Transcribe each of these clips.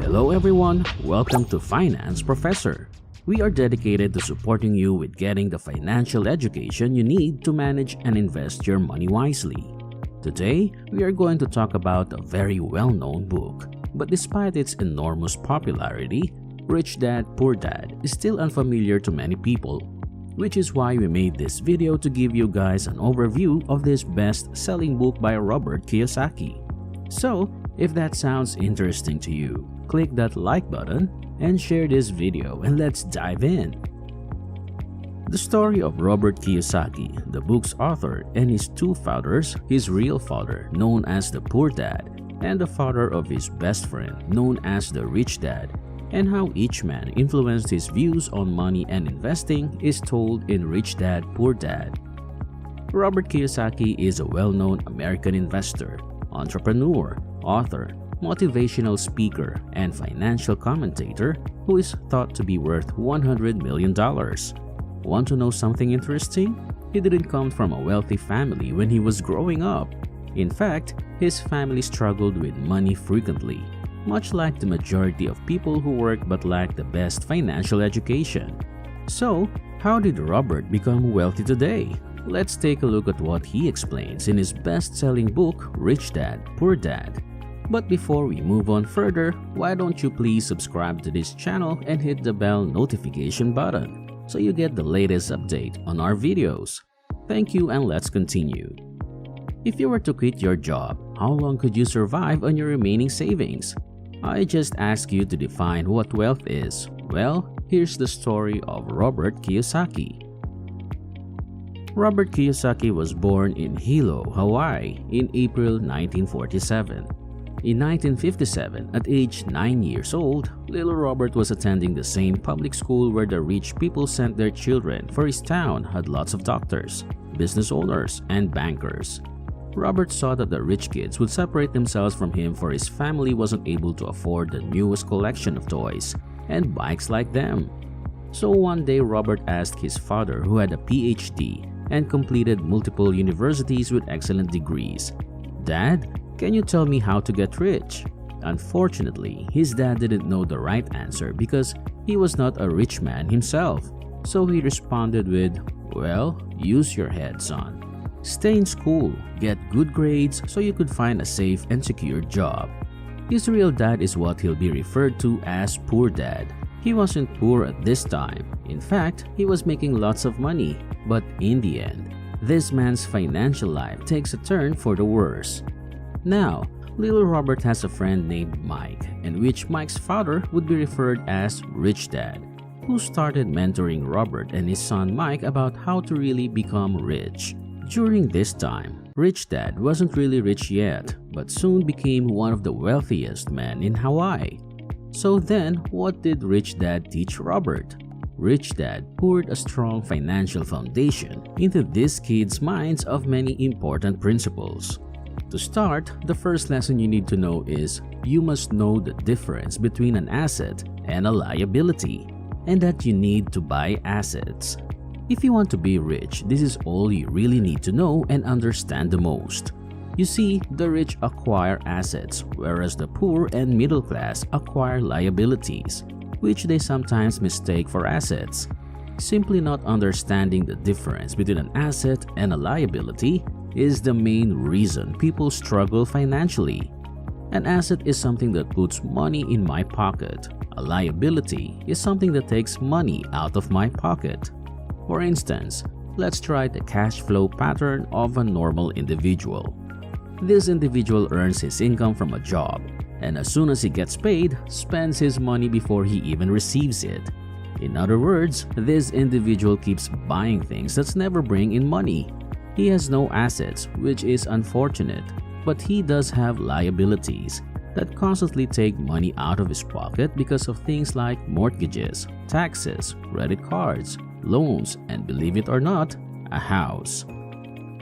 Hello everyone, welcome to Finance Professor. We are dedicated to supporting you with getting the financial education you need to manage and invest your money wisely. Today, we are going to talk about a very well-known book, but despite its enormous popularity, Rich Dad, Poor Dad is still unfamiliar to many people, which is why we made this video to give you guys an overview of this best-selling book by Robert Kiyosaki. So, if that sounds interesting to you, click that like button and share this video and let's dive in. The story of Robert Kiyosaki, the book's author, and his two fathers, his real father known as the Poor Dad and the father of his best friend known as the Rich Dad, and how each man influenced his views on money and investing is told in Rich Dad, Poor Dad. Robert Kiyosaki is a well-known American investor, entrepreneur, author, motivational speaker, and financial commentator who is thought to be worth $100 million. Want to know something interesting? He didn't come from a wealthy family when he was growing up. In fact, his family struggled with money frequently, much like the majority of people who work but lack the best financial education. So, how did Robert become wealthy today? Let's take a look at what he explains in his best-selling book, Rich Dad, Poor Dad. But before we move on further, why don't you please subscribe to this channel and hit the bell notification button so you get the latest update on our videos. Thank you, and let's continue. If you were to quit your job, how long could you survive on your remaining savings? I just ask you to define what wealth is. Well, here's the story of Robert Kiyosaki. Robert Kiyosaki was born in Hilo, Hawaii in April 1947. In 1957, at age 9 years old, little Robert was attending the same public school where the rich people sent their children, for his town had lots of doctors, business owners, and bankers. Robert saw that the rich kids would separate themselves from him, for his family wasn't able to afford the newest collection of toys and bikes like them. So one day Robert asked his father, who had a PhD and completed multiple universities with excellent degrees, "Dad, can you tell me how to get rich?" Unfortunately, his dad didn't know the right answer because he was not a rich man himself. So he responded with, "Well, use your head, son. Stay in school, get good grades so you could find a safe and secure job." His real dad is what he'll be referred to as Poor Dad. He wasn't poor at this time. In fact, he was making lots of money. But in the end, this man's financial life takes a turn for the worse. Now, little Robert has a friend named Mike, in which Mike's father would be referred as Rich Dad, who started mentoring Robert and his son Mike about how to really become rich. During this time, Rich Dad wasn't really rich yet, but soon became one of the wealthiest men in Hawaii. So then, what did Rich Dad teach Robert? Rich Dad poured a strong financial foundation into this kid's minds of many important principles. To start, the first lesson you need to know is you must know the difference between an asset and a liability, and that you need to buy assets. If you want to be rich, this is all you really need to know and understand the most. You see, the rich acquire assets, whereas the poor and middle class acquire liabilities, which they sometimes mistake for assets. Simply not understanding the difference between an asset and a liability is the main reason people struggle financially. An asset is something that puts money in my pocket. A liability is something that takes money out of my pocket. For instance, let's try the cash flow pattern of a normal individual. This individual earns his income from a job, and as soon as he gets paid, spends his money before he even receives it. In other words, this individual keeps buying things that never bring in money. He has no assets, which is unfortunate, but he does have liabilities that constantly take money out of his pocket because of things like mortgages, taxes, credit cards, loans, and believe it or not, a house.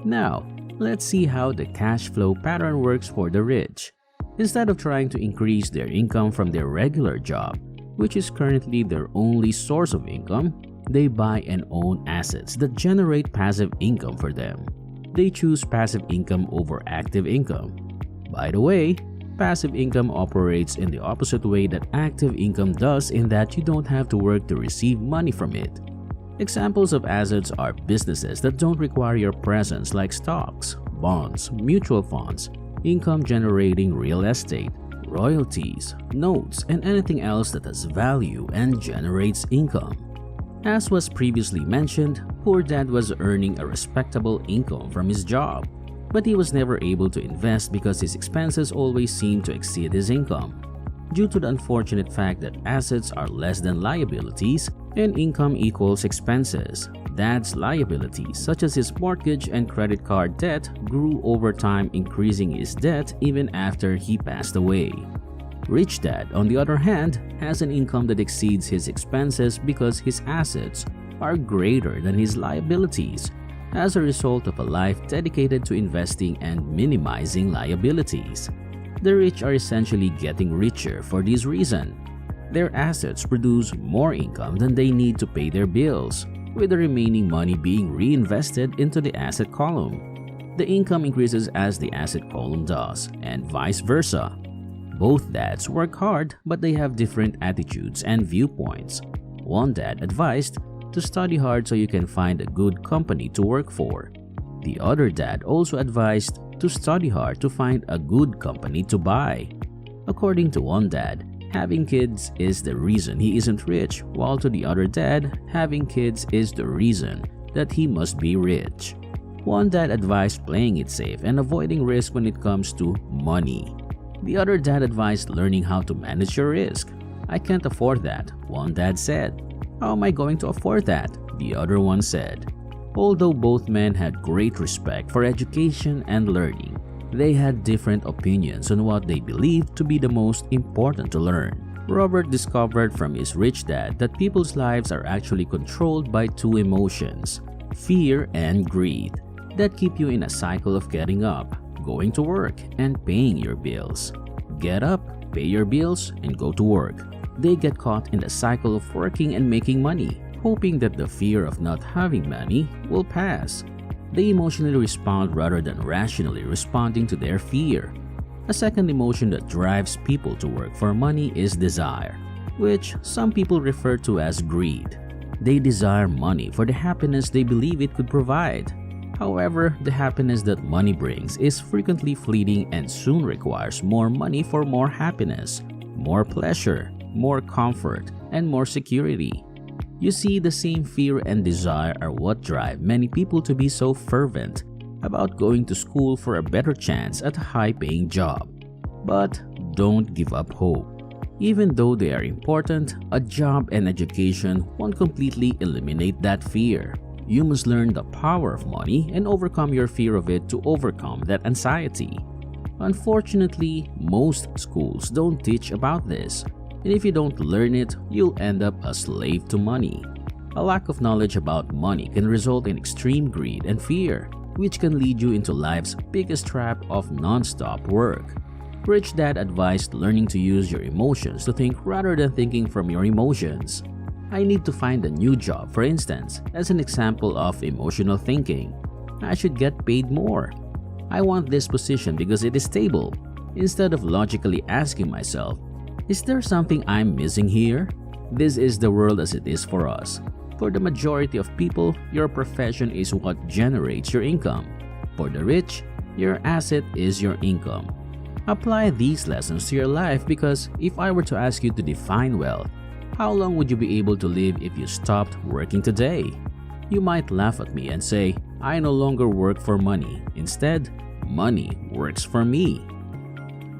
Now, let's see how the cash flow pattern works for the rich. Instead of trying to increase their income from their regular job, which is currently their only source of income, they buy and own assets that generate passive income for them. They choose passive income over active income. By the way, Passive income operates in the opposite way that active income does, in that you don't have to work to receive money from it. Examples of assets are businesses that don't require your presence, like stocks, bonds, mutual funds, income-generating real estate, royalties, notes, and anything else that has value and generates income. As was previously mentioned, poor dad was earning a respectable income from his job, but he was never able to invest because his expenses always seemed to exceed his income. Due to the unfortunate fact that assets are less than liabilities and income equals expenses, dad's liabilities, such as his mortgage and credit card debt, grew over time, increasing his debt even after he passed away. Rich dad, on the other hand, has an income that exceeds his expenses because his assets are greater than his liabilities, as a result of a life dedicated to investing and minimizing liabilities. The rich are essentially getting richer for this reason. Their assets produce more income than they need to pay their bills, with the remaining money being reinvested into the asset column. The income increases as the asset column does, and vice versa. Both dads work hard, but they have different attitudes and viewpoints. One dad advised to study hard so you can find a good company to work for. The other dad also advised to study hard to find a good company to buy. According to one dad, having kids is the reason he isn't rich, while to the other dad, having kids is the reason that he must be rich. One dad advised playing it safe and avoiding risk when it comes to money. The other dad advised learning how to manage your risk. "I can't afford that," one dad said. "How am I going to afford that?" the other one said. Although both men had great respect for education and learning, they had different opinions on what they believed to be the most important to learn. Robert discovered from his rich dad that people's lives are actually controlled by two emotions, fear and greed, that keep you in a cycle of getting up, going to work, and paying your bills. Get up, pay your bills, and go to work. They get caught in the cycle of working and making money, hoping that the fear of not having money will pass. They emotionally respond rather than rationally responding to their fear. A second emotion that drives people to work for money is desire, which some people refer to as greed. They desire money for the happiness they believe it could provide. However, the happiness that money brings is frequently fleeting and soon requires more money for more happiness, more pleasure, more comfort, and more security. You see, the same fear and desire are what drive many people to be so fervent about going to school for a better chance at a high-paying job. But don't give up hope. Even though they are important, a job and education won't completely eliminate that fear. You must learn the power of money and overcome your fear of it to overcome that anxiety. Unfortunately, most schools don't teach about this. And if you don't learn it, you'll end up a slave to money. A lack of knowledge about money can result in extreme greed and fear, which can lead you into life's biggest trap of non-stop work. Rich Dad advised learning to use your emotions to think rather than thinking from your emotions. I need to find a new job, for instance, as an example of emotional thinking. I should get paid more. I want this position because it is stable, instead of logically asking myself, is there something I'm missing here? This is the world as it is for us. For the majority of people, your profession is what generates your income. For the rich, your asset is your income. Apply these lessons to your life, because if I were to ask you to define wealth, how long would you be able to live if you stopped working today? You might laugh at me and say, I no longer work for money. Instead, money works for me.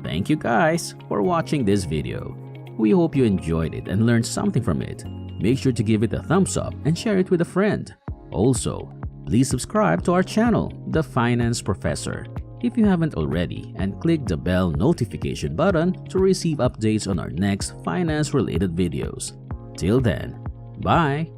Thank you guys for watching this video. We hope you enjoyed it and learned something from it. Make sure to give it a thumbs up and share it with a friend. Also, please subscribe to our channel, The Finance Professor, if you haven't already, and click the bell notification button to receive updates on our next finance-related videos. Till then, bye!